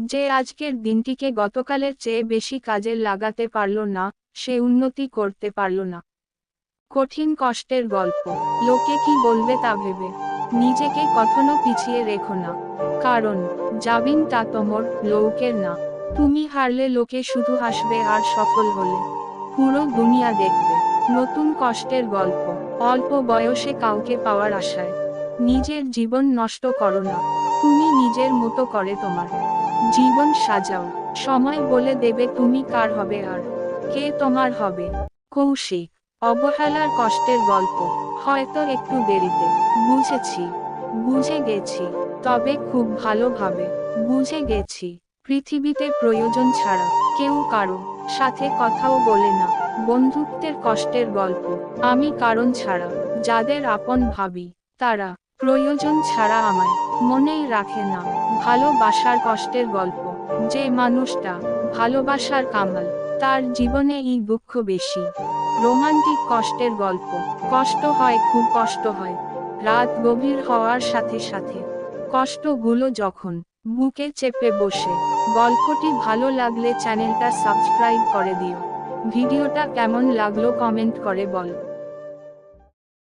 যে আজকের দিনটিকে গতকালের চেয়ে বেশি কাজে লাগাতে পারল না, সে উন্নতি করতে পারল না। কঠিন কষ্টের গল্প। লোকে কি বলবে তা ভেবে নিজেকে কখনো পিছিয়ে রেখো না। কারণ যাবিনটা তোমার, লোকের না। তুমি হারলে লোকে শুধু হাসবে, আর সফল হলে পুরো দুনিয়া দেখবে। নতুন কষ্টের গল্প। অল্প বয়সে কাউকে পাওয়ার আশায় নিজের জীবন নষ্ট করো না। তুমি নিজের মতো করে তোমার জীবন সাজাও। সময় বলে দেবে তুমি কার হবে আর কে তোমার হবে। কৌশিক। অবহেলার কষ্টের গল্প। হয়তো একটু দেরিতে বুঝেছি, বুঝে গেছি, তবে খুব ভালোভাবে বুঝে গেছি। পৃথিবীতে প্রয়োজন ছাড়া কেউ কারো সাথে কথাও বলে না। বন্ধুত্বের কষ্টের গল্প। আমি কারণ ছাড়া যাদের আপন ভাবি, তারা প্রয়োজন ছাড়া আমায় মনেই রাখে না। ভালোবাসার কষ্টের গল্প। যে মানুষটা ভালোবাসার কামাল, তার জীবনে এই দুঃখ বেশি। রোমান্টিক কষ্টের গল্প। কষ্ট হয়, খুব কষ্ট হয়। রাত গভীর হওয়ার সাথে সাথে কষ্টগুলো যখন বুকে চেপে বসে। গল্পটি ভালো লাগলে চ্যানেলটা সাবস্ক্রাইব করে দিও। ভিডিওটা কেমন লাগলো কমেন্ট করে বল।